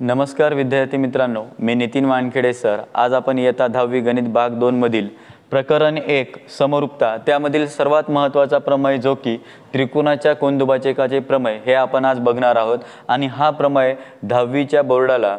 नमस्कार विद्यार्थी मित्रांनो, मी नितीन वानखेडे सर। आज आपण इयत्ता 10वी गणित भाग 2 मधील प्रकरण 1 समरूपता त्यामधील सर्वात महत्त्वाचा प्रमेय जो की त्रिकोणाच्या कोनदुभाजकाचे प्रमेय हे आपण आज बघणार आहोत। आणि हा प्रमेय 10वीच्या बोर्डाला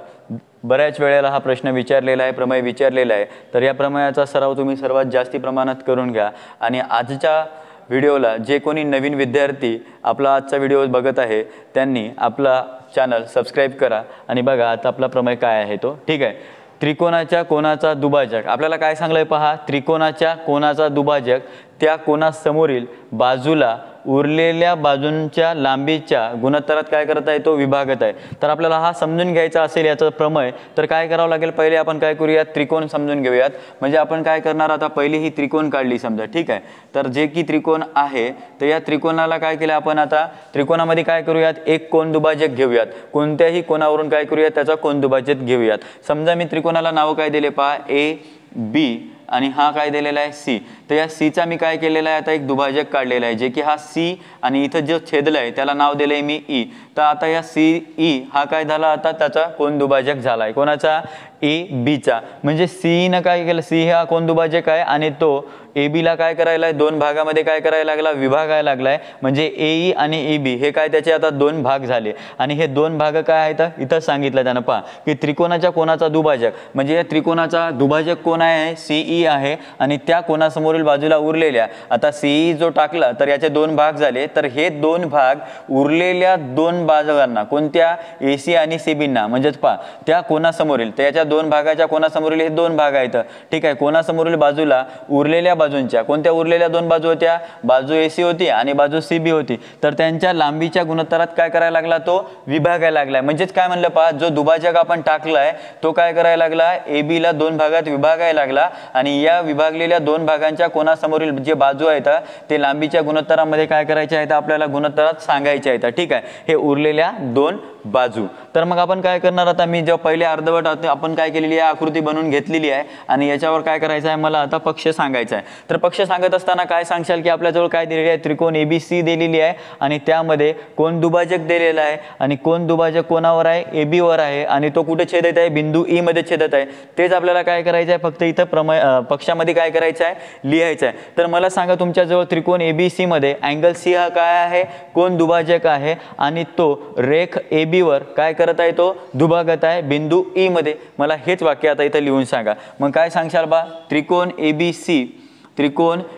बऱ्याच वेळेला हा प्रश्न विचारलेला आहे, प्रमेय विचारलेला आहे। तर या प्रमेयाचा सराव तुम्ही सर्वात जास्ती प्रमाणात करून घ्या। आणि आजच्या व्हिडिओला जे कोणी नवीन विद्यार्थी आपला आजचा व्हिडिओ बघत आहे त्यांनी आपला चॅनल सबस्क्राइब करा आणि बघा आता आपला प्रमेय काय आहे तो। ठीक आहे, त्रिकोणाच्या कोनाचा दुभाजक आपल्याला काय सांगलंय पहा। त्रिकोणाच्या कोनाचा दुभाजक त्या कोनासमोरील बाजूला उरलेल्या बाजूंच्या लांबीच्या गुणोत्तरात काय करत आहे तो विभागत आहे। तर आपल्याला हा समजून घ्यायचा असेल याचा प्रमेय तर काय करावं लागेल, पहिले आपण काय करूयात त्रिकोण समजून घेऊयात। म्हणजे आपण काय करणार आता पहिली ही त्रिकोण काढली समजा, ठीक आहे। तर जे की त्रिकोण आहे तर या त्रिकोणाला काय केलं आपण आता त्रिकोणामध्ये काय करूयात एक कोन दुभाजक घेऊयात। कोणत्याही कोनावरून काय करूयात त्याचा कोन दुभाजक घेऊयात। समजा मी त्रिकोणाला नाव काय दिले पहा ए बी आणि हा काय दिलेला आहे सी। तर या सी चा मी काय केलेला आहे आता एक दुभाजक काढलेला आहे जे की हा सी आणि इथं जो छेदला आहे त्याला नाव दिले मी ई। तर आता या सी ई हा काय झाला आता त्याचा कोन दुभाजक झाला आहे कोणाचा ए बी चा। म्हणजे सी ने काय केलं, सी हा कोन दुभाजक आहे आणि तो ए बी ला काय करायला दोन भागामध्ये काय करायला लागला विभागायला लागलाय। म्हणजे ए ई आणि ए बी हे काय त्याचे आता दोन भाग झाले आणि हे दोन भाग काय आहेत इथं सांगितलं त्यानं पहा की त्रिकोणाच्या कोनाचा दुभाजक म्हणजे या त्रिकोणाचा दुभाजक कोण आहे सी ई आहे आणि त्या कोनासमोरील बाजूला उरलेल्या आता सी ई जो टाकला तर याचे दोन भाग झाले। तर हे दोन भाग उरलेल्या दोन बाजूंना कोणत्या ए सी आणि सी बी ना म्हणजेच पहा त्या कोनासमोरील त्याच्या दोन भागाच्या कोनासमोरील हे दोन भाग आहेत। ठीक आहे, कोनासमोरील बाजूला उरलेल्या बाजूंच्या कोणत्या उरलेल्या दोन बाजू होत्या, बाजू एसी होती आणि बाजू सीबी होती। तर त्यांच्या लांबीच्या गुणोत्तरात काय करायला लागला तो विभागायला लागलाय। म्हणजेच काय म्हणलं पहा जो दुभाजक आपण टाकलाय तो काय करायला लागला ए बी ला दोन भागात विभागायला लागला आणि या विभागलेल्या दोन भागांच्या कोनासमोरील जे बाजू आहेत ते लांबीच्या गुणोत्तरामध्ये काय करायचे आहेत आपल्याला गुणोत्तरात सांगायचे आहेत। ठीक आहे, हे उरलेल्या दोन बाजू। तर मग आपण काय करणार आता मी जो पहिले अर्धवट आपण काय केलेली आहे आकृती बनवून घेतलेली आहे आणि याच्यावर काय करायचं आहे मला आता पक्ष सांगायचा आहे। तर पक्ष सांगत असताना काय सांगशाल की आपल्याजवळ काय दिलेली आहे त्रिकोण एबीसी दिलेली आहे आणि त्यामध्ये कोन दुभाजक दिलेला आहे आणि कोन दुभाजक कोणावर आहे ए बी वर आहे आणि तो कुठे छेदत आहे बिंदू ई मध्ये छेदत आहे। तेच आपल्याला काय करायचं आहे फक्त इथं प्रमेय पक्षामध्ये काय करायचं आहे लिहायचं आहे। तर मला सांगा तुमच्याजवळ त्रिकोण एबीसी मध्ये अँगल सी हा काय आहे कोन दुभाजक आहे आणि तो रेख ए बी वर काय करत आहे तो दुभागत आहे बिंदू ई मध्ये। मला हेच वाक्य आता इथं लिहून सांगा। मग काय सांगशाल बा त्रिकोण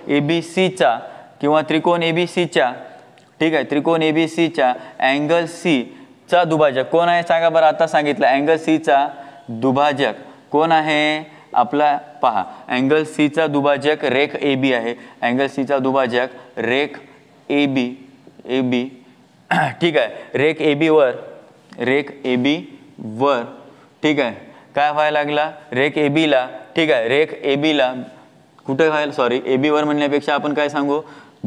एबीसीचा किंवा त्रिकोण एबीसीच्या ठीक आहे त्रिकोण एबीसीच्या अँगल सी चा दुभाजक कोण आहे सांगा बरं। आता सांगितलं अँगल सी चा दुभाजक कोण आहे आपला पहा अँगल सी चा दुभाजक रेख ए बी आहे। अँगल सी चा दुभाजक रेख ए बी ठीक आहे रेख ए बी वर ठीक आहे काय व्हायला लागला रेख ए बी ला ठीक आहे रेख ए बी ला कुठे व्हायला सॉरी ए बी वर म्हणण्यापेक्षा आपण काय सांगू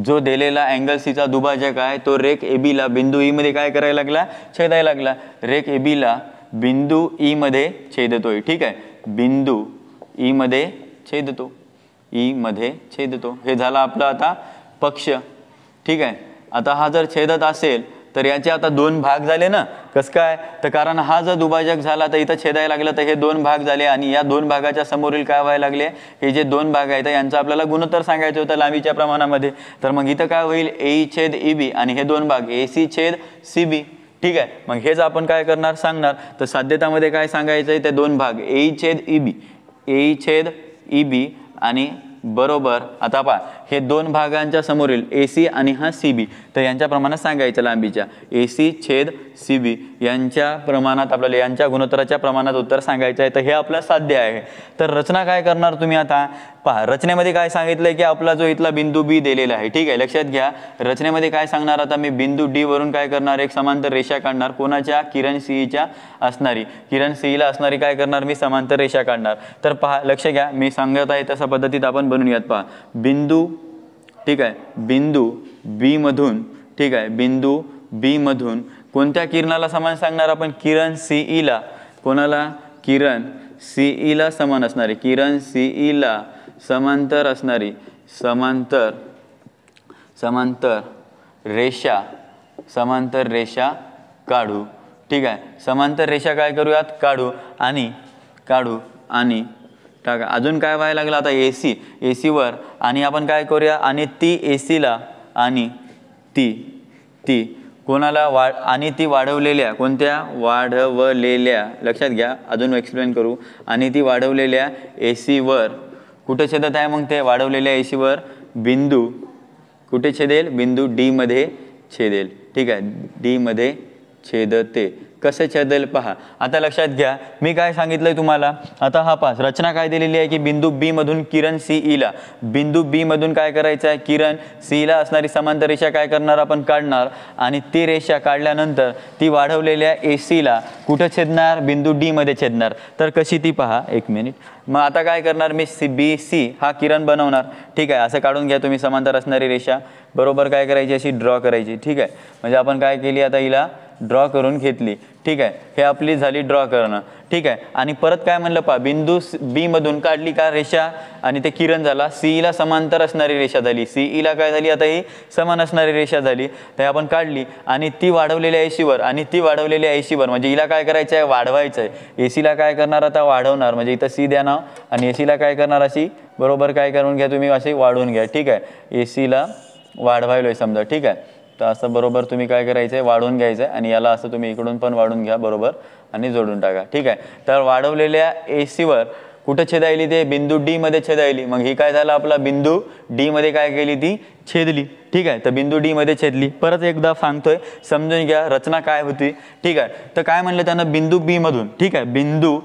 जो दिलेला अँगल सी चा दुभाजक आहे तो रेख ए बी ला बिंदू ई मध्ये काय करायला लागला छेदायला लागला। रेख ए बी ला बिंदू ई मध्ये छेदतोय। ठीक आहे, बिंदू ई मध्ये छेदतो हे झाला आपला आता पक्ष। ठीक आहे, आता हा जर छेदत असेल तर याचे आता दोन भाग झाले ना। कसं काय तर कारण हा जर दुभाजक झाला तर इथं छेदायला लागलं तर हे दोन भाग झाले आणि या दोन भागाच्या समोरील काय व्हायला लागले हे जे दोन भाग आहेत यांचं आपल्याला गुणोत्तर सांगायचं होतं लांबीच्या प्रमाणामध्ये। तर मग इथं काय होईल ए छेद ई बी आणि हे दोन भाग ए सी छेद सी बी। ठीक आहे, मग हेच आपण काय करणार सांगणार। तर साध्यतामध्ये काय सांगायचं आहे ते दोन भाग ए छेद ई बी आणि बरोबर आता पहा हे दोन भागांच्या समोरील एसी आणि हा सी बी तर यांच्या प्रमाणात सांगायचं लांबीच्या एसी छेद सी बी यांच्या प्रमाणात आपल्याला यांच्या गुणोत्तराच्या प्रमाणात उत्तर सांगायचं आहे। तर हे आपलं साध्य आहे। तर रचना काय करणार तुम्ही आता पहा रचनेमध्ये काय सांगितलंय की आपला जो इथला बिंदू बी दिलेला आहे। ठीक आहे, लक्षात घ्या रचनेमध्ये काय सांगणार आता मी बिंदू डी वरून काय करणार एक समांतर रेषा काढणार कोणाच्या किरण सीईच्या असणारी किरण सीईला असणारी काय करणार मी समांतर रेषा काढणार। तर पहा लक्ष घ्या मी सांगत आहे तशा पद्धतीत आपण बनवूयात। पहा बिंदू ठीक आहे बिंदू बी मधून ठीक आहे बिंदू बी मधून कोणत्या किरणाला समान सांगणार आपण किरण सीई ला कोणाला किरण सीई ला समान असणारी किरण सीई ला समांतर असणारी समांतर रेषा काढू। ठीक आहे. समांतर रेषा काय करूयात, काढू आणि टाका. अजून काय व्हायला लागलं आता, AC वर आणि आपण काय करूया, आणि ती AC ला आणि ती कोणाला आणि ती वाढवलेल्या, कोणत्या वाढवलेल्या, लक्षात घ्या अजून एक्सप्लेन करू. आणि ती वाढवलेल्या AC वर कुठे छेदत आहे, मग ते वाढवलेल्या AC वर बिंदू कुठे छेदेल, बिंदू D मध्ये छेदेल. ठीक आहे, D मध्ये छेदते. कसे छेदेल पहा. आता लक्षात घ्या मी काय सांगितलंय तुम्हाला. आता हा पास रचना काय दिलेली आहे की बिंदू B मधून किरण CE ला, बिंदू B मधून काय करायचं आहे, किरण CE ला असणारी समांतर रेषा काय करणार आपण, काढणार. आणि ती रेषा काढल्यानंतर ती वाढवलेल्या AC ला कुठं छेदणार, बिंदू D मध्ये छेदणार. तर कशी ती पहा, एक मिनिट. मग आता काय करणार मी, BC हा किरण बनवणार. ठीक आहे, असं काढून घ्या तुम्ही समांतर असणारी रेषा. बरोबर काय करायची, अशी ड्रॉ करायची. ठीक आहे, म्हणजे आपण काय केली, आता हिला ड्रॉ करून घेतली. ठीक आहे, हे आपली झाली ड्रॉ करणं. ठीक आहे, आणि परत काय म्हणलं पहा, बिंदू B मधून काढली का रेषा आणि ते किरण झाला, CE ला समांतर असणारी रेषा झाली. CE ला काय झाली, आता ही समान असणारी रेषा झाली. तर आपण काढली आणि ती वाढवलेल्या AC वर आणि ती वाढवलेल्या AC वर, म्हणजे हिला काय करायचं आहे, वाढवायचं आहे. AC ला काय करणार आता, वाढवणार. म्हणजे इथं C द्या नाव आणि AC ला काय करणार, अशी बरोबर काय करून घ्या तुम्ही, अशी वाढवून घ्या. ठीक आहे, AC ला वाढवायलोय समजा. ठीक आहे, तर असं बरोबर तुम्ही काय करायचं आहे, वाढवून घ्यायचं आहे. आणि याला असं तुम्ही इकडून पण वाढून घ्या बरोबर आणि जोडून टाका. ठीक आहे, तर वाढवलेल्या AC वर कुठं छेदायली, ते बिंदू D मध्ये छेदायली. मग ही काय झालं, आपला बिंदू D मध्ये काय केली, ती छेदली. ठीक आहे, तर बिंदू D मध्ये छेदली. परत एकदा सांगतोय, समजून घ्या रचना काय होती. ठीक आहे, तर काय म्हणलं त्यानं, बिंदू B मधून, ठीक आहे, बिंदू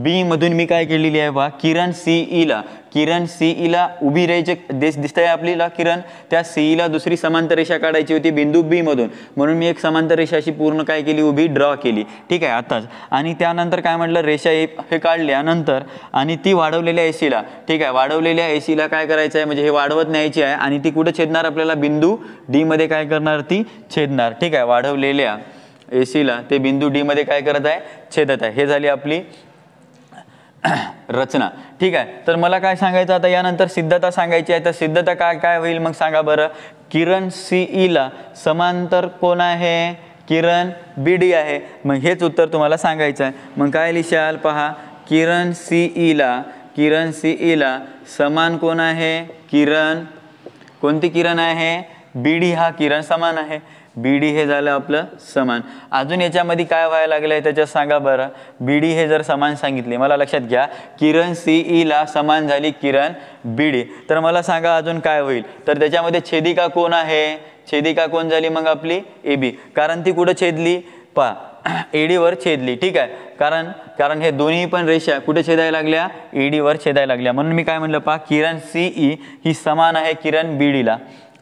B मधून मी काय केलेली आहे पहा, किरण CE ला उभी राहायची दिसतंय आपल्याला किरण, त्या CE ला दुसरी समांतर रेषा काढायची होती बिंदू B मधून. म्हणून मी एक समांतर रेषा अशी पूर्ण काय केली, उभी ड्रॉ केली. ठीक आहे, आताच. आणि त्यानंतर काय म्हटलं, रेषा हे काढल्यानंतर आणि ती वाढवलेल्या AC ला, ठीक आहे, वाढवलेल्या AC ला काय करायचं आहे, म्हणजे हे वाढवत न्यायची आहे आणि ती कुठे छेदणार, आपल्याला बिंदू D मध्ये काय करणार, ती छेदणार. ठीक आहे, वाढवलेल्या AC ला ते बिंदू D मध्ये काय करत आहे, छेदत आहे. हे झाली आपली रचना. ठीक आहे, तर मला काय सांगायचं आता, यानंतर सिद्धता सांगायची आहे. तर सिद्धता काय काय होईल मग सांगा बरं. किरण CE ला समांतर कोण आहे, किरण BD आहे. मग हेच उत्तर तुम्हाला सांगायचं आहे. मग काय लिहाल पहा, किरण CE ला समान कोण आहे, किरण, कोणती किरण आहे, BD हा किरण समान आहे. BD हे झालं आपलं समान. अजून याच्यामध्ये काय व्हायला लागलंय त्याच्यात सांगा बरं. BD हे जर समान सांगितले, मला लक्षात घ्या, किरण CE ला समान झाली किरण BD. तर मला सांगा अजून काय होईल. तर त्याच्यामध्ये छेदिका कोण आहे, छेदिका कोण झाली मग आपली AB. कारण ती कुठं छेदली पहा, AD वर छेदली. ठीक आहे, कारण हे दोन्ही पण रेषा कुठे छेदायला लागल्या, AD वर छेदायला लागल्या. म्हणून मी काय म्हणलं पहा, किरण CE ही समान आहे किरण BD ला.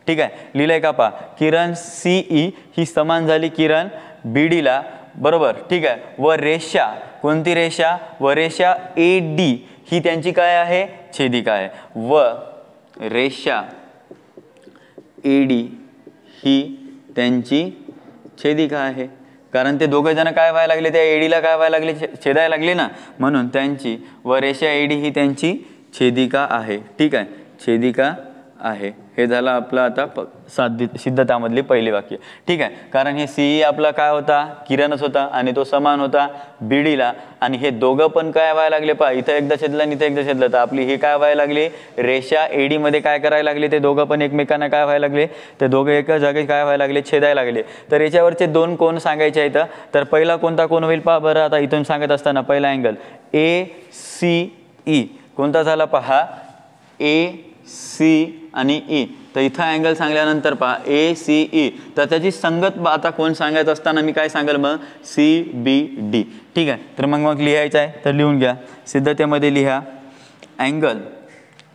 ठीक आहे, लिहिलंय का पहा, किरण CE ही समान झाली किरण BD ला. बरोबर. ठीक आहे, व रेषा, कोणती रेषा, व रेषा AD ही त्यांची काय आहे, छेदिका आहे. व रेषा AD ही त्यांची छेदिका आहे. कारण ते दोघे जण काय व्हायला लागले, त्या AD ला काय व्हायला लागले, छेदायला लागले ना. म्हणून त्यांची व रेषा AD ही त्यांची छेदिका आहे. ठीक आहे, छेदिका आहे. हे झालं आपलं आता सिद्धतामधली पहिली वाक्य. ठीक आहे, कारण हे CE आपला काय होता, किरणच होता आणि तो समान होता BD ला. आणि हे दोघं पण काय व्हायला लागले पहा, इथं एकदा छेदलं आणि इथं एकदा छेदलं. तर आपली ही काय व्हायला लागली, रेषा AD मध्ये काय करायला लागले, ते दोघं पण एकमेकांना काय व्हायला लागले, ते दोघं एका जागी काय व्हायला लागले, छेदायला लागले. तर याच्यावरचे दोन कोण सांगायचे आहेत. तर पहिला कोणता कोण होईल पहा बरं. आता इथून सांगत असताना पहिला अँगल ACE कोणता झाला पहा, AC आणि E. तर इथं अँगल सांगल्यानंतर पहा ACE, तर त्याची संगत आता कोण सांगायचं असताना मी काय सांगेल मग, CBD. ठीक आहे, तर मग लिहायचं आहे. तर लिहून घ्या, सिद्धतेमध्ये लिहा अँगल,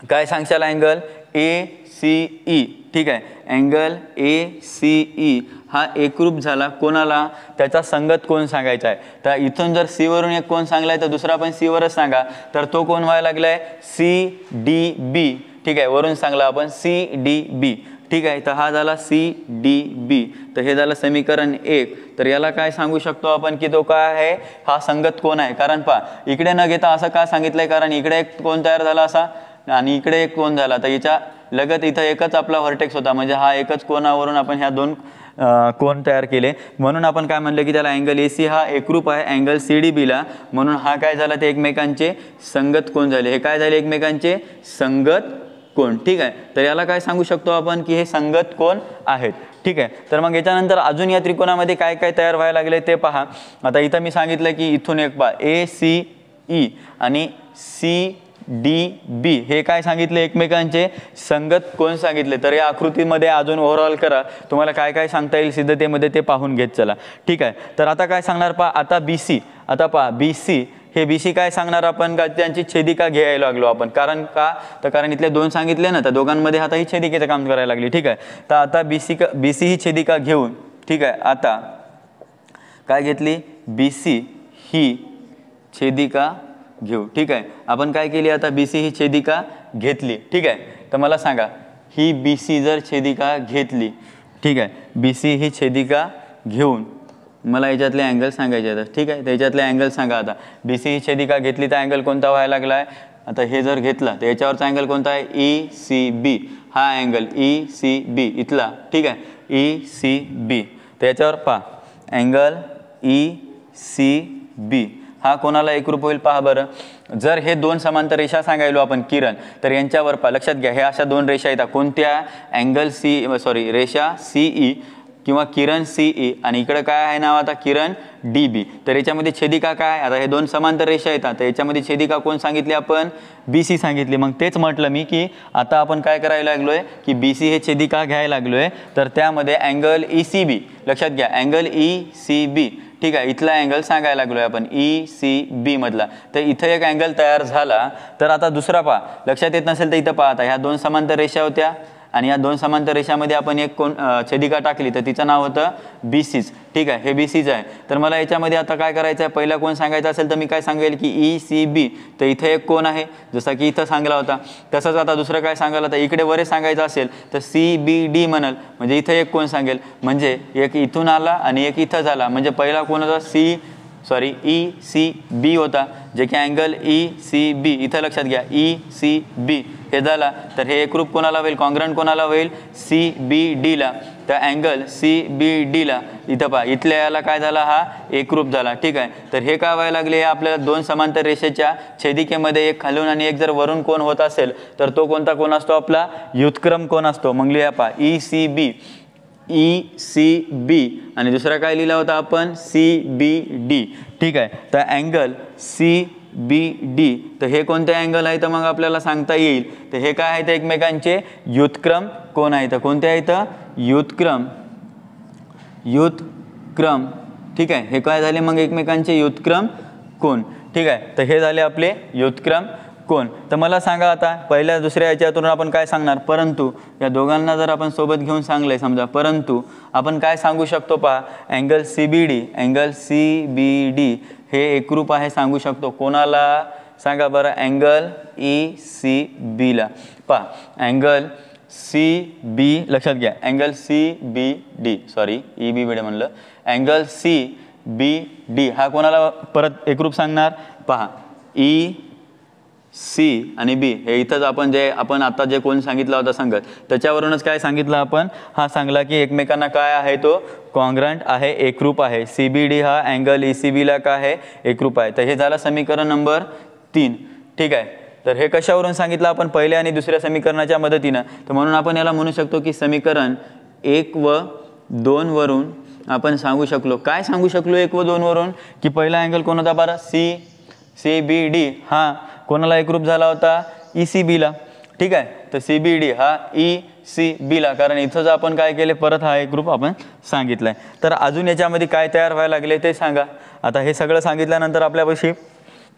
काय सांगशाल, अँगल ACE. ठीक आहे, अँगल ACE हा एकरूप झाला कोणाला, त्याचा संगत कोण सांगायचा आहे. तर इथून जर C वरून एक कोण सांगलाय तर दुसरा पण C वरच सांगा. तर तो कोण व्हायला लागलाय, CDB. ठीक आहे, वरून सांगला आपण CDB. ठीक आहे, तर हा झाला CDB. तर हे झालं समीकरण 1. तर याला काय सांगू शकतो आपण की तो काय आहे, हा संगत कोण आहे. कारण पहा इकडे न घेता असं का सांगितलंय, कारण इकडे एक कोण तयार झाला असा आणि इकडे एक कोण झाला. तर याच्या लगत इथं एकच आपला व्हर्टेक्स होता, म्हणजे हा एकच कोणावरून आपण ह्या दोन कोन तयार केले, म्हणून आपण काय म्हणलं की त्याला अँगल AC हा एकरूप आहे अँगल CDBला, म्हणून हा काय झाला ते एकमेकांचे संगत कोन झाले. हे काय झाले एकमेकांचे संगत कोन. ठीक आहे, तर याला काय सांगू शकतो आपण की हे संगत कोन आहेत. ठीक आहे, तर मग याच्यानंतर अजून या त्रिकोणामध्ये काय काय तयार व्हायला लागले ते पहा. आता इथं मी सांगितलं की इथून एक पहा ACE आणि CDB हे काय सांगितले एकमेकांचे संगत कोन सांगितले. तर या आकृतीमध्ये अजून ओव्हरऑल करा, तुम्हाला काय काय सांगता येईल सिद्धतेमध्ये ते पाहून घेत चला. ठीक आहे, तर आता काय सांगणार पहा, आता BC, आता पहा BC हे BC काय सांगणार आपण का त्यांची छेदिका घ्यायला लागलो आपण. कारण का, तर कारण इथले दोन सांगितले ना, तर दोघांमध्ये आता ही छेदिकेचं काम करायला लागली. ठीक आहे, तर आता BC ही छेदिका घेऊन, ठीक आहे, आता काय घेतली BC ही छेदिका घेऊ. ठीक आहे, आपण काय केली आता BC ही छेदिका घेतली. ठीक आहे, तर मला सांगा ही BC जर छेदिका घेतली, ठीक आहे, BC ही छेदिका घेऊन मला याच्यातले अँगल सांगायचे आहेत. ठीक आहे, त्याच्यातले अँगल सांगा. आता BC ही छेदिका घेतली तर अँगल कोणता व्हायला लागला आहे, आता हे जर घेतला तर याच्यावरचा अँगल कोणता आहे ECB, हा अँगल ECB इथला. ठीक आहे, ECB, तर याच्यावर पहा अँगल ECB हा कोणाला एकरूप होईल पहा बरं. जर हे दोन समांतर रेषा सांगायलो आपण किरण, तर यांच्यावर पहा, लक्षात घ्या हे अशा दोन रेषा येतात कोणत्या, अँगल रेषा CE किंवा किरण CE आणि इकडे काय आहे नाव आता किरण DB. तर याच्यामध्ये छेदिका काय, आता हे दोन समांतर रेषा येतात तर याच्यामध्ये छेदिका कोण सांगितली आपण BC सांगितली. मग तेच म्हटलं मी की आता आपण काय करायला लागलोय की BC हे छेदिका घ्यायला लागलोय, तर त्यामध्ये अँगल ECB, लक्षात घ्या अँगल ECB. ठीक आहे, इथला अँगल सांगायला लागलोय आपण ECB मधला. तर इथं एक अँगल तयार झाला, तर आता दुसरा पहा, लक्षात येत नसेल तर इथं पहा, आता ह्या दोन समांतर रेषा होत्या आणि या दोन समांतर रेषामध्ये आपण एक कोण छेदिका टाकली तर तिचं नाव होतं BCच. ठीक आहे, हे BCच आहे. तर मला याच्यामध्ये आता काय करायचं आहे, पहिला कोण सांगायचा असेल तर मी काय सांगेल की ECB, तर इथे एक कोण आहे जसा की इथं सांगला होता. तसंच आता दुसरं काय सांगायला, तर इकडे वरे सांगायचं असेल तर CBD म्हणाल, म्हणजे इथं एक कोण सांगेल, म्हणजे एक इथून आला आणि एक इथं झाला, म्हणजे पहिला कोण होता ECB होता, जे की अँगल ECB इथं लक्षात घ्या ECB हे झाला, तर हे एकरूप कोणाला होईल, कॉन्ग्रंट कोणाला होईल CBDला. तर अँगल CBDला इथं पहा इथल्या याला काय झाला, हा एकरूप झाला. ठीक आहे, तर हे काय व्हायला लागले, आपल्याला दोन समांतर रेषेच्या छेदिकेमध्ये एक खालून आणि एक जर वरून कोण होत असेल तर तो कोणता कोण असतो, आपला व्युत्क्रम कोण असतो. मग लिहा पहा ECB आणि दुसरा काय लिहिला होता आपण CBD. ठीक आहे, तर अँगल CBD, तर हे कोणते अँगल आहे तर मग आपल्याला सांगता येईल, तर हे काय आहे तर एकमेकांचे व्युत्क्रम कोण आहे, तर कोणते आहेत व्युत्क्रम. ठीक आहे, हे काय झाले मग एकमेकांचे व्युत्क्रम कोण. ठीक आहे, तर हे झाले आपले व्युत्क्रम कोण. तर मला सांगा आता पहिल्या दुसऱ्या याच्यातून आपण काय सांगणार, परंतु या दोघांना जर आपण सोबत घेऊन सांगले समजा, परंतु आपण काय सांगू शकतो पहा, अँगल CBD हे एकरूप आहे सांगू शकतो कोणाला सांगा बरं, अँगल ECBला. पहा अँगल CB, लक्षात घ्या अँगल CBD, सॉरी EBD म्हणलं, अँगल CBD हा कोणाला परत एकरूप सांगणार पहा C आणि B हे इथंच आपण आता जे कोण सांगितलं होता सांगत, त्याच्यावरूनच काय सांगितलं आपण, हा सांगला की एकमेकांना काय आहे तो कॉन्ग्रंट आहे, एकरूप आहे. CBD हा अँगल ECBला काय आहे एकरूप आहे. तर हे झालं समीकरण नंबर 3. ठीक आहे, तर हे कशावरून सांगितलं आपण, पहिल्या आणि दुसऱ्या समीकरणाच्या मदतीनं. तर म्हणून आपण याला म्हणू शकतो की समीकरण 1 व 2 वरून आपण सांगू शकलो, काय सांगू शकलो 1 व 2 वरून, की पहिला अँगल कोण होता बरं CBD हा कोणाला एकरूप झाला होता ECBला. ठीक आहे, तर CBD हा ECBला, कारण इथंच आपण काय केले परत हा एकरूप आपण सांगितलाय. तर अजून याच्यामध्ये काय तयार व्हायला लागले ते सांगा. आता हे सगळं सांगितल्यानंतर आपल्यापाशी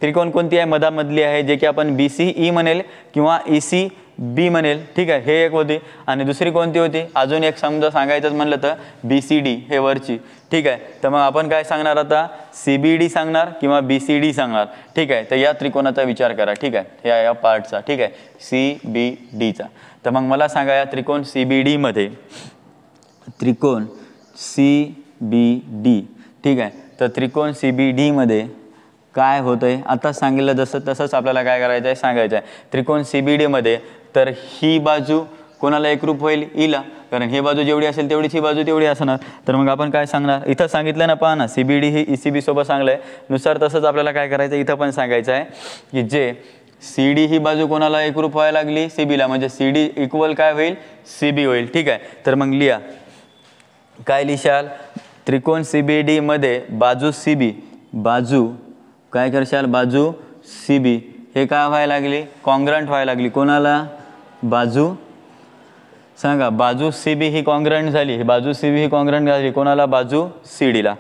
त्रिकोण कोणती आहे मधामधली आहे, जे की आपण BCE म्हणेल किंवा ECB म्हणेल. ठीक आहे, हे एक होती आणि दुसरी कोणती होती, अजून एक समजा सांगायचंच म्हणलं तर BCD हे वरची. ठीक आहे, तर मग आपण काय सांगणार आता, CBD सांगणार किंवा BCD सांगणार. ठीक आहे, तर या त्रिकोणाचा विचार करा. ठीक आहे, या पार्टचा. ठीक आहे, CBDचा. तर मग मला सांगा या त्रिकोण CBD मध्ये, त्रिकोण CBD, ठीक आहे, तर त्रिकोण CBD मध्ये काय होतंय आता सांगितलं जसं तसंच आपल्याला काय करायचं आहे सांगायचं आहे. त्रिकोण CBD मध्ये तर ही बाजू कोणाला एकरूप होईल? ईला, कारण ही बाजू जेवढी असेल तेवढीच ही बाजू तेवढी असणार. तर मग आपण काय सांगणार? इथं सांगितलं ना, पहा ना, CBD ही ECB सोबत सांगलंय नुसार तसंच आपल्याला काय करायचं इथं पण सांगायचं आहे की जे CD ही बाजू कोणाला एकरूप व्हायला लागली? CBला, म्हणजे CD इक्वल काय होईल? CB होईल. ठीक आहे, तर मग लिहा, काय लिहाल? त्रिकोण CBD मध्ये बाजू CB, बाजू काय करशाल? बाजू CB हे काय व्हायला लागली? कॉन्ग्रंट व्हायला लागली. कोणाला? बाजू सांगा. बाजू CB ही कॉन्ग्रंट झाली, बाजू CB ही कॉन्ग्रंट झाली कोणाला? बाजू CDला.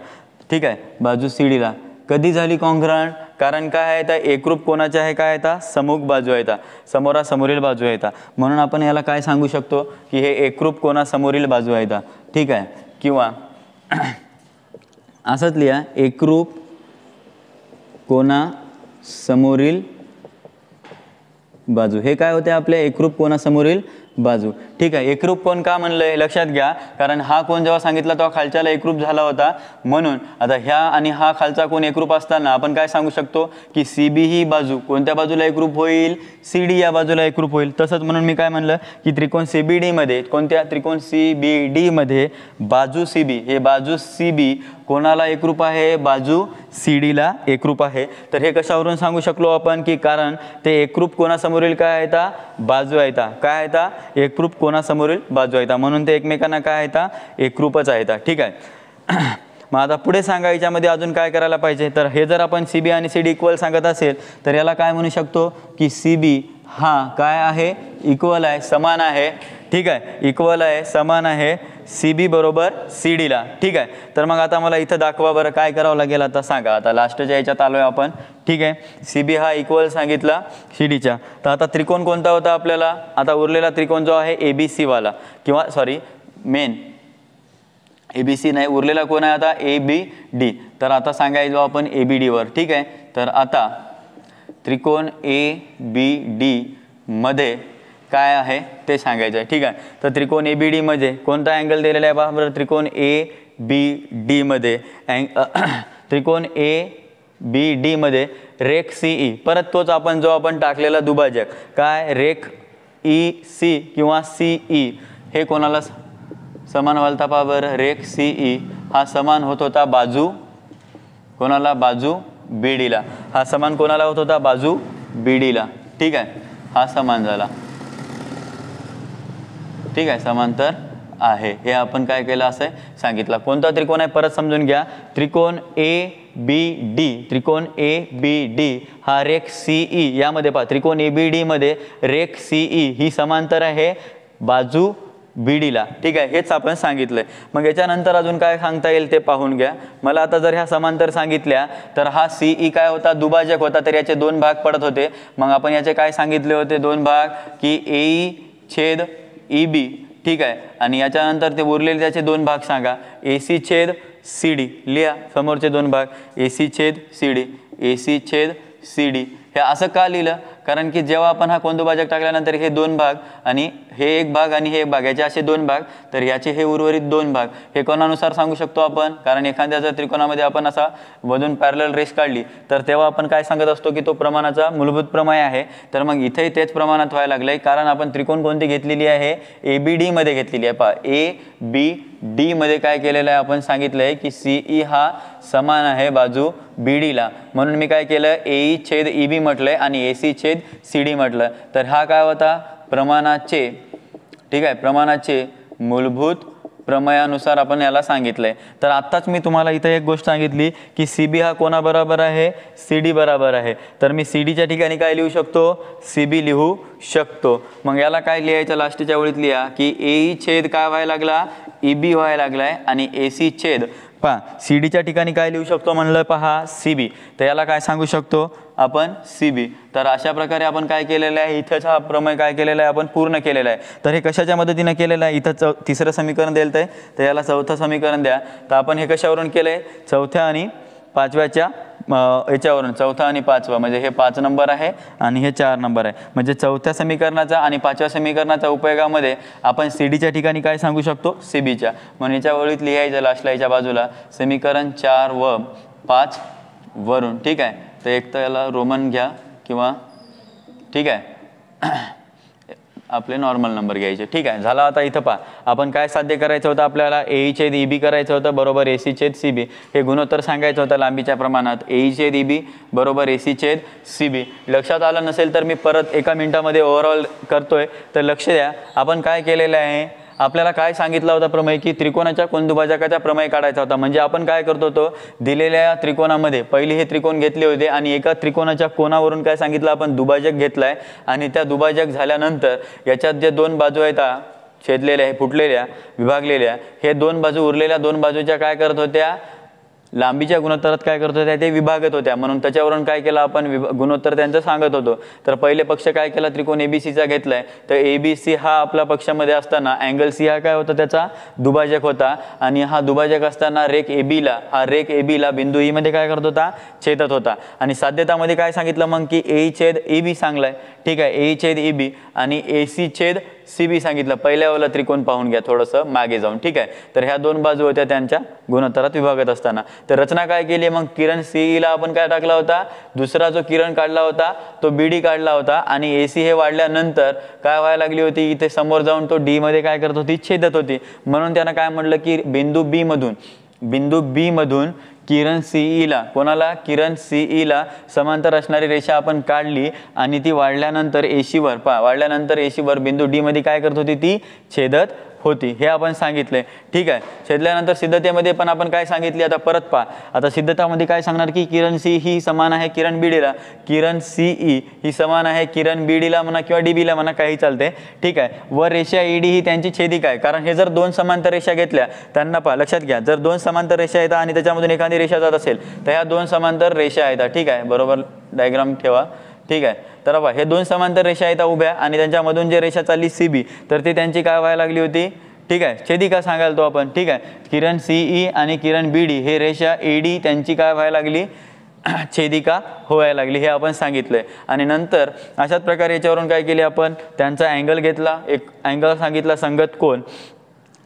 ठीक आहे, बाजू CDला कधी झाली कॉन्ग्रंट? कारण काय आहे? त्या एकरूप कोणाच्या आहे? काय आहे? समूह बाजू आहे, समोरासमोरील बाजू आहे. म्हणून आपण याला काय सांगू शकतो की हे एकरूप कोणासमोरील बाजू आहे. ठीक आहे, किंवा असंच लिहा, एकरूप कोणासमोरील बाजू. हे काय होते आपले? एकरूप कोणासमोरील बाजू. ठीक आहे, एकरूप कोण का म्हणलंय लक्षात घ्या, कारण हा कोण जेव्हा सांगितला तेव्हा खालच्याला एकरूप झाला होता. म्हणून आता ह्या आणि हा खालचा कोण एकरूप असताना आपण काय सांगू शकतो की CB ही बाजू कोणत्या बाजूला एकरूप होईल? CD या बाजूला एकरूप होईल. तसंच म्हणून मी काय म्हणलं की त्रिकोण CBD मध्ये, कोणत्या? त्रिकोण CBD मध्ये बाजू CB, हे बाजू CB कोणाला एकरूप आहे? बाजू CDला एकरूप आहे. तर हे कशावरून सांगू शकलो आपण की कारण ते एकरूप कोणासमोरील काय आहे? बाजू आहे. काय आहे? एकरूप कोणासमोरील बाजू आहे, म्हणून ते एकमेकांना काय आहे? एकरूपच आहेत. ठीक आहे, मग आता पुढे सांगा याच्यामध्ये अजून काय करायला पाहिजे. तर हे जर आपण CB आणि CD इक्वल सांगत असेल तर याला काय म्हणू शकतो की CB हा काय आहे? इक्वल आहे, समान आहे. ठीक आहे, इक्वल आहे, समान आहे CB बरोबर CDला. ठीक आहे, तर मग आता मला इथं दाखवा बरं काय करावं लागेल. आता सांगा, आता लास्टच्या याच्यात आलोय आपण. ठीक आहे, CB हा इक्वल सांगितला CDच्या. तर आता त्रिकोण कोणता होता आपल्याला? आता उरलेला त्रिकोण जो आहे ABC वाला, किंवा सॉरी मेन ABC नाही, उरलेला कोण आहे आता? ABD. तर आता सांगायचो आपण ABD वर. ठीक आहे, तर आता त्रिकोण ABD मध्ये काय आहे ते सांगायचं आहे. ठीक आहे, तर त्रिकोण ABD मध्ये कोणता अँगल दिलेला आहे? बरोबर, त्रिकोण ABD मध्ये त्रिकोण ABD मध्ये रेख CE, परत तोच आपण जो आपण टाकलेला दुभाजक काय? रेख EC किंवा CE हे कोणाला समान व्हालता? पहा बरं, रेख CE हा समान होत होता बाजू कोणाला? बाजू BDला. हा समान कोणाला होत होता? बाजू BDला. ठीक आहे, हा समान झाला. ठीक आहे, समांतर आहे, हे आपण काय केलं असं सांगितलं. कोणता त्रिकोण आहे परत समजून घ्या. त्रिकोण ABD, त्रिकोण ABD हा रेख CE यामध्ये पहा, त्रिकोण ABD मध्ये रेख CE ही समांतर आहे बाजू BDला. ठीक आहे, हेच आपण सांगितलंय. मग याच्यानंतर अजून काय सांगता येईल ते पाहून घ्या. मला आता जर ह्या समांतर सांगितल्या तर हा CE काय होता? दुभाजक होता, तर याचे दोन भाग पडत होते. मग आपण याचे काय सांगितले होते? दोन भाग की AE छेद EB. ठीक आहे, आणि याच्यानंतर ते उरलेले त्याचे दोन भाग सांगा. AC छेद CD. लिहा समोरचे दोन भाग, AC छेद CD, AC छेद CD. हे असं का लिहिलं? कारण की जेव्हा आपण हा कोनदुभाजक टाकल्यानंतर हे दोन भाग आणि हे एक भाग आणि हे एक भाग, याचे असे दोन भाग, तर याचे हे उर्वरित दोन भाग हे कोणानुसार सांगू शकतो आपण? कारण एखाद्या जर त्रिकोणामध्ये आपण असा मधून पॅरलल रेष काढली तर तेव्हा आपण काय सांगत असतो की तो प्रमाणाचा मूलभूत प्रमेय आहे. तर मग इथेही तेच प्रमाणात व्हायला लागलंय, कारण आपण त्रिकोण कोणती घेतलेली आहे? ABD मध्ये घेतलेली आहे. पहा, ABD मध्ये काय केलेलं आहे? आपण सांगितलंय की CE हा समान आहे बाजू BDला. म्हणून मी काय केलं? AE छेद EB म्हटलंय आणि AC छेद CD म्हटलं. तर हा काय होता? प्रमाणाचे. ठीक आहे, प्रमाणाचे मूलभूत प्रमेयानुसार आपण याला सांगितलंय. तर आत्ताच मी तुम्हाला इथे एक गोष्ट सांगितली की CB हा कोणा बरोबर आहे? CD बरोबर आहे. तर मी CDच्या ठिकाणी काय लिहू शकतो? CB लिहू शकतो. मग याला काय लिहायचं? लास्टच्या ओळीत लिहा की AE छेद काय व्हायला लागला? EB व्हायला लागलाय आणि AC छेद पहा CDच्या ठिकाणी काय लिहू शकतो म्हणलं? पहा CB. तर याला काय सांगू शकतो आपण? CB. तर अशा प्रकारे आपण काय केलेलं आहे? इथंच हा प्रमेय काय केलेला आहे? आपण पूर्ण केलेला आहे. तर हे कशाच्या मदतीने केलेलं आहे? इथं तिसरं समीकरण दिलं आहे, तर याला चौथं समीकरण द्या. तर आपण हे कशावरून केलंय? चौथ्या आणि पाचव्याच्या याच्यावरून. चौथा आणि पाचवा म्हणजे हे 5 नंबर आहे आणि हे 4 नंबर आहे. म्हणजे चौथ्या समीकरणाचा आणि पाचव्या समीकरणाचा उपयोगामध्ये आपण CDच्या ठिकाणी काय सांगू शकतो? CBच्या. म्हणून याच्या ओळीत लिहायचं लास्टला याच्या बाजूला समीकरण 4 व 5 वरून. ठीक आहे, तर एक तर याला रोमन घ्या किंवा ठीक आहे आपले नॉर्मल नंबर घ्यायचे. ठीक आहे, झाला. आता इथं पहा, आपण काय साध्य करायचं होतं, आपल्याला ए छेद ई बी करायचं होतं बरोबर ए सी छेद सी बी. हे गुणोत्तर सांगायचं होतं लांबीच्या प्रमाणात. ए छेद ई बी बरोबर ए सी छेद सी बी. लक्षात आलं नसेल तर मी परत एका मिनिटामध्ये ओव्हरऑल करतोय, तर लक्ष द्या. आपण काय केलेलं आहे, आपल्याला काय सांगितलं होतं प्रमेय, की त्रिकोणाच्या कोनदुभाजकाचा प्रमेय काढायचा होता. म्हणजे आपण काय करतो, तो दिलेल्या त्रिकोणामध्ये पहिले हे त्रिकोण घेतले होते आणि एका त्रिकोणाच्या कोणावरून काय सांगितलं, आपण दुभाजक घेतलाय आणि त्या दुभाजक झाल्यानंतर याच्यात जे दोन बाजू आहेत छेदलेल्या, फुटलेल्या, विभागलेल्या, हे दोन बाजू उरलेल्या दोन बाजूच्या काय करत होत्या, लांबीच्या गुणोत्तरात काय करत होत्या, ते विभागत होत्या. म्हणून त्याच्यावरून काय केलं आपण, गुणोत्तर त्यांचं सांगत होतो. तर पहिले पक्ष काय केला, त्रिकोण एबीसीचा घेतलाय. तर एबीसी हा आपला पक्षामध्ये असताना अँगल सी हा काय होता, त्याचा दुभाजक होता. आणि हा दुभाजक असताना रेख एबीला बिंदू ई मध्ये काय करत होता, छेदत होता. आणि साध्यतामध्ये काय सांगितलं मग, की ए छेद ए बी सांगलाय. ठीक आहे, ए छेद ए बी आणि ए सी छेद सी बी सांगितलं. पहिल्यावाला त्रिकोण पाहून घ्या थोडंसं मागे जाऊन. ठीक आहे, तर ह्या दोन बाजू होत्या त्यांच्या गुणोत्तरात विभागत असताना. तर रचना काय केली मग, किरण सीईला आपण काय टाकला होता, दुसरा जो किरण काढला होता तो बीडी काढला होता. आणि एसी हे वाढल्यानंतर काय व्हायला लागली होती, इथे समोर जाऊन तो डी मध्ये काय करत होती, छेदत होती. म्हणून त्यानं काय म्हटलं, की बिंदू बी मधून किरण सीईला, कोणाला, किरण सीईला समांतर असणारी रेषा आपण काढली आणि ती वाढल्यानंतर एशीवर बिंदू डी मध्ये काय करत होती, ती छेदत होती. हे आपण सांगितलंय. ठीक आहे, छेदल्यानंतर सिद्धतेमध्ये पण आपण काय सांगितले, आता परत पहा. आता सिद्धतामध्ये काय सांगणार, की किरण सी ही समान आहे किरण बीडीला, किरण सीई ही समान आहे किरण बीडीला म्हणा किंवा डीबीला म्हणा, काही चालते. ठीक आहे, व रेषा ईडी ही त्यांची छेदिका आहे. कारण हे जर दोन समांतर रेषा घेतल्या, त्यांना पहा, लक्षात घ्या, जर दोन समांतर रेषा आहेत आणि त्याच्यामधून एखादी रेषा जात असेल तर ह्या दोन समांतर रेषा आहेत. ठीक आहे, बरोबर डायग्राम ठेवा. ठीक आहे, तर बघा, हे दोन समांतर रेषा आहेत उभ्या आणि त्यांच्यामधून जे रेषा चालली सी बी, तर ती त्यांची काय व्हायला लागली होती, ठीक आहे, छेदिका सांगायला तो आपण. ठीक आहे, किरण सीई आणि किरण बीडी हे रेषा एडी त्यांची काय व्हायला लागली, छेदिका व्हायला लागली. हे आपण सांगितलंय. आणि नंतर अशाच प्रकारे याच्यावरून काय केले आपण, त्यांचा अँगल घेतला, एक अँगल सांगितला संगत कोन.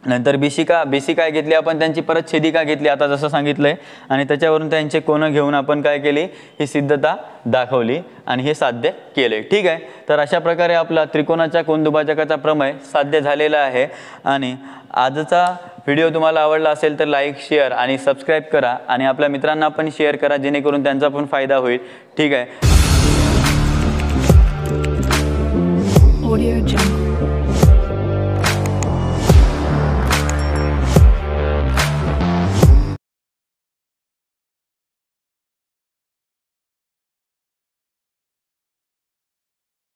नंतर बीसी काय घेतली आपण, त्यांची परत छेदिका घेतली आता जसं सांगितलंय. आणि त्याच्यावरून त्यांचे कोन घेऊन आपण काय केली, ही सिद्धता दाखवली आणि हे साध्य केले. ठीक आहे, तर अशा प्रकारे आपला त्रिकोणाच्या कोनदुभाजकाचा प्रमेय साध्य झालेला आहे. आणि आजचा व्हिडिओ तुम्हाला आवडला असेल तर लाईक, शेअर आणि सबस्क्राईब करा आणि आपल्या मित्रांना पण शेअर करा, जेणेकरून त्यांचा पण फायदा होईल. ठीक आहे.